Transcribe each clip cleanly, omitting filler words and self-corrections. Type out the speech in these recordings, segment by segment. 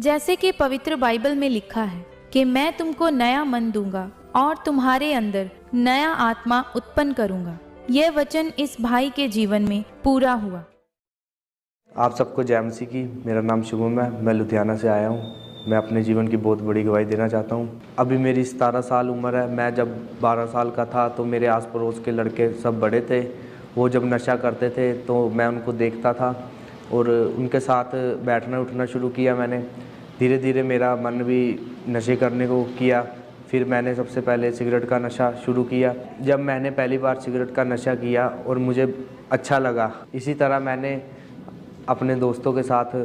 जैसे कि पवित्र बाइबल में लिखा है कि मैं तुमको नया मन दूंगा और तुम्हारे अंदर नया आत्मा उत्पन्न करूंगा। यह वचन इस भाई के जीवन में पूरा हुआ। आप सबको जय मसीह की। मेरा नाम शुभम है, मैं लुधियाना से आया हूँ। मैं अपने जीवन की बहुत बड़ी गवाही देना चाहता हूँ। अभी मेरी 17 साल उम्र है। मैं जब 12 साल का था तो मेरे आस पड़ोस के लड़के सब बड़े थे। वो जब नशा करते थे तो मैं उनको देखता था और उनके साथ बैठना उठना शुरू किया मैंने। धीरे धीरे मेरा मन भी नशे करने को किया। फिर मैंने सबसे पहले सिगरेट का नशा शुरू किया। जब मैंने पहली बार सिगरेट का नशा किया और मुझे अच्छा लगा, इसी तरह मैंने अपने दोस्तों के साथ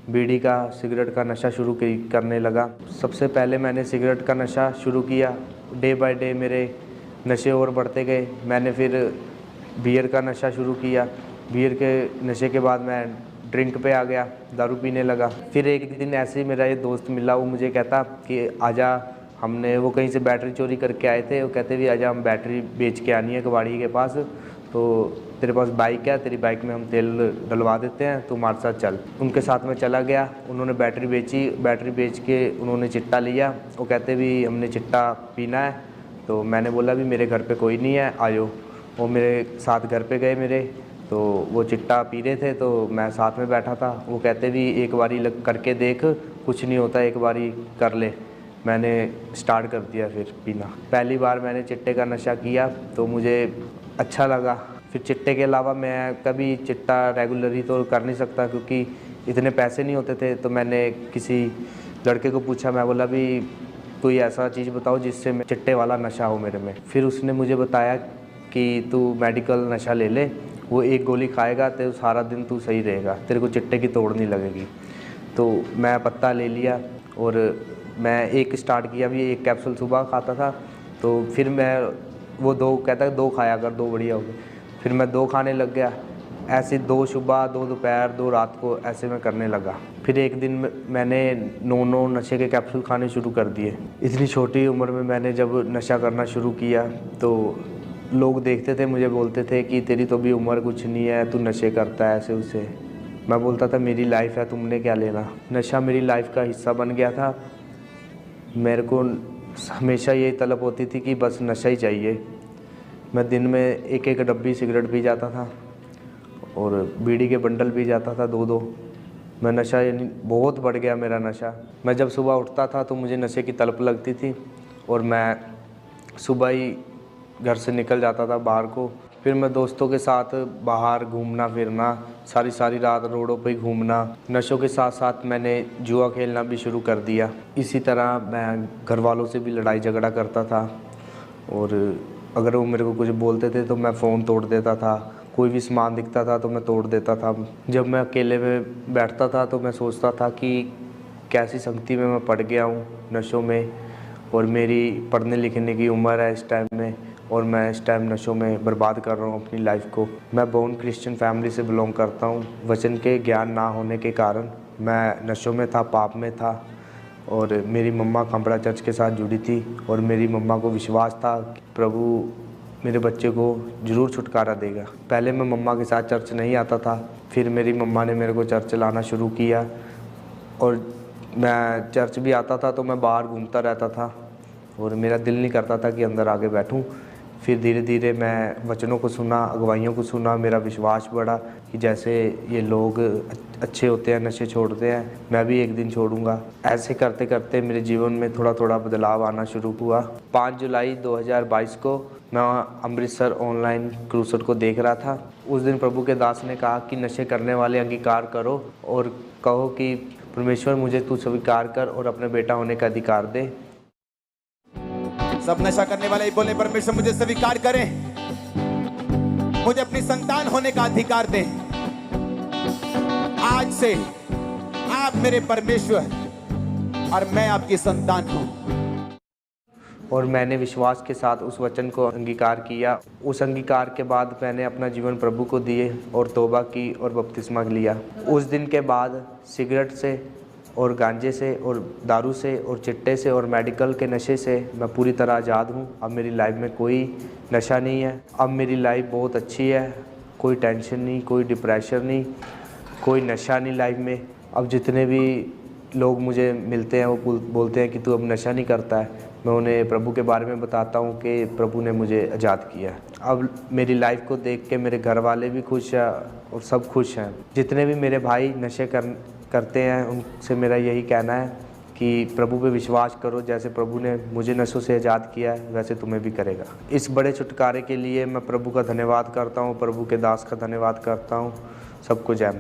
बीड़ी का सिगरेट का नशा शुरू करने लगा। सबसे पहले मैंने सिगरेट का नशा शुरू किया। डे बाय डे मेरे नशे और बढ़ते गए। मैंने फिर बियर का नशा शुरू किया। बियर के नशे के बाद मैं ड्रिंक पे आ गया, दारू पीने लगा। फिर एक दिन ऐसे ही मेरा ये दोस्त मिला, वो मुझे कहता कि आजा, वो कहीं से बैटरी चोरी करके आए थे। वो कहते भी आजा, हम बैटरी बेच के आनी है कबाड़ी के पास, तो तेरे पास बाइक है, तेरी बाइक में हम तेल डलवा देते हैं, तू हमारे साथ चल। उनके साथ मैं चला गया। उन्होंने बैटरी बेची। बैटरी बेच के उन्होंने चिट्टा लिया। वो कहते भी हमने चिट्टा पीना है। तो मैंने बोला भी मेरे घर पे कोई नहीं है, आयो। वो मेरे साथ घर पे गए मेरे, तो वो चिट्टा पी रहे थे तो मैं साथ में बैठा था। वो कहते भी एक बारी करके देख, कुछ नहीं होता, एक बारी कर ले। मैंने स्टार्ट कर दिया फिर पीना। पहली बार मैंने चिट्टे का नशा किया तो मुझे अच्छा लगा। फिर चिट्टे के अलावा मैं कभी चिट्टा रेगुलरली तो कर नहीं सकता क्योंकि इतने पैसे नहीं होते थे। तो मैंने किसी लड़के को पूछा, मैं बोला भी कोई ऐसा चीज़ बताओ जिससे मैं चिट्टे वाला नशा हो मेरे में। फिर उसने मुझे बताया कि तू मेडिकल नशा ले ले, वो एक गोली खाएगा तो सारा दिन तू सही रहेगा, तेरे को चिट्टे की तोड़ नहीं लगेगी। तो मैं पत्ता ले लिया और मैं एक स्टार्ट किया भी, एक कैप्सूल सुबह खाता था। तो फिर मैं वो दो कहता है 2 खाया कर, 2 बढ़िया हो गए। फिर मैं 2 खाने लग गया। ऐसे 2 सुबह, 2 दोपहर, 2 रात को, ऐसे मैं करने लगा। फिर एक दिन मैंने 9 नशे के कैप्सूल खाने शुरू कर दिए। इतनी छोटी उम्र में मैंने जब नशा करना शुरू किया तो लोग देखते थे, मुझे बोलते थे कि तेरी तो भी उम्र कुछ नहीं है, तू नशे करता है ऐसे उसे। मैं बोलता था मेरी लाइफ है, तुमने क्या लेना। नशा मेरी लाइफ का हिस्सा बन गया था। मेरे को हमेशा यही तलब होती थी कि बस नशा ही चाहिए। मैं दिन में एक एक डब्बी सिगरेट पी जाता था और बीड़ी के बंडल पी जाता था 2-2। मैं नशा यानी बहुत बढ़ गया मेरा नशा। मैं जब सुबह उठता था तो मुझे नशे की तलब लगती थी और मैं सुबह ही घर से निकल जाता था बाहर को। फिर मैं दोस्तों के साथ बाहर घूमना फिरना, सारी रात रोडों पे ही घूमना। नशों के साथ साथ मैंने जुआ खेलना भी शुरू कर दिया। इसी तरह मैं घर वालों से भी लड़ाई झगड़ा करता था और अगर वो मेरे को कुछ बोलते थे तो मैं फ़ोन तोड़ देता था। कोई भी सामान दिखता था तो मैं तोड़ देता था। जब मैं अकेले में बैठता था तो मैं सोचता था कि कैसी संगति में मैं पड़ गया हूँ नशों में, और मेरी पढ़ने लिखने की उम्र है इस टाइम में और मैं इस टाइम नशों में बर्बाद कर रहा हूँ अपनी लाइफ को। मैं बोर्न क्रिश्चियन फैमिली से बिलोंग करता हूँ। वचन के ज्ञान ना होने के कारण मैं नशों में था, पाप में था। और मेरी मम्मा खंबड़ा चर्च के साथ जुड़ी थी और मेरी मम्मा को विश्वास था कि प्रभु मेरे बच्चे को ज़रूर छुटकारा देगा। पहले मैं मम्मा के साथ चर्च नहीं आता था, फिर मेरी मम्मा ने मेरे को चर्च लाना शुरू किया और मैं चर्च भी आता था तो मैं बाहर घूमता रहता था और मेरा दिल नहीं करता था कि अंदर आके बैठूं। फिर धीरे धीरे मैं वचनों को सुना, अगुवाइयों को सुना, मेरा विश्वास बढ़ा कि जैसे ये लोग अच्छे होते हैं, नशे छोड़ते हैं, मैं भी एक दिन छोड़ूंगा। ऐसे करते करते मेरे जीवन में थोड़ा थोड़ा बदलाव आना शुरू हुआ। 5 जुलाई 2022 को मैं अमृतसर ऑनलाइन क्रूसेड को देख रहा था। उस दिन प्रभु के दास ने कहा कि नशे करने वाले अंगीकार करो और कहो कि परमेश्वर मुझे तू स्वीकार कर और अपने बेटा होने का अधिकार दे। सब नशा करने वाले ही बोले, परमेश्वर मुझे स्वीकार करें, मुझे अपनी संतान होने का अधिकार दें। आज से आप मेरे परमेश्वर और मैं आपकी संतान हूं। और मैंने विश्वास के साथ उस वचन को अंगीकार किया। उस अंगीकार के बाद मैंने अपना जीवन प्रभु को दिए और तौबा की और बपतिस्मा लिया। उस दिन के बाद सिगरेट से और गांजे से और दारू से और चिट्टे से और मेडिकल के नशे से मैं पूरी तरह आज़ाद हूँ। अब मेरी लाइफ में कोई नशा नहीं है। अब मेरी लाइफ बहुत अच्छी है, कोई टेंशन नहीं, कोई डिप्रेशन नहीं, कोई नशा नहीं लाइफ में। अब जितने भी लोग मुझे मिलते हैं वो बोलते हैं कि तू अब नशा नहीं करता है। मैं उन्हें प्रभु के बारे में बताता हूँ कि प्रभु ने मुझे आज़ाद किया है। अब मेरी लाइफ को देख के मेरे घर वाले भी खुश हैं और सब खुश हैं। जितने भी मेरे भाई नशे करते हैं उनसे मेरा यही कहना है कि प्रभु पे विश्वास करो, जैसे प्रभु ने मुझे नशों से आज़ाद किया है वैसे तुम्हें भी करेगा। इस बड़े छुटकारे के लिए मैं प्रभु का धन्यवाद करता हूँ, प्रभु के दास का धन्यवाद करता हूँ। सबको जय मसीह।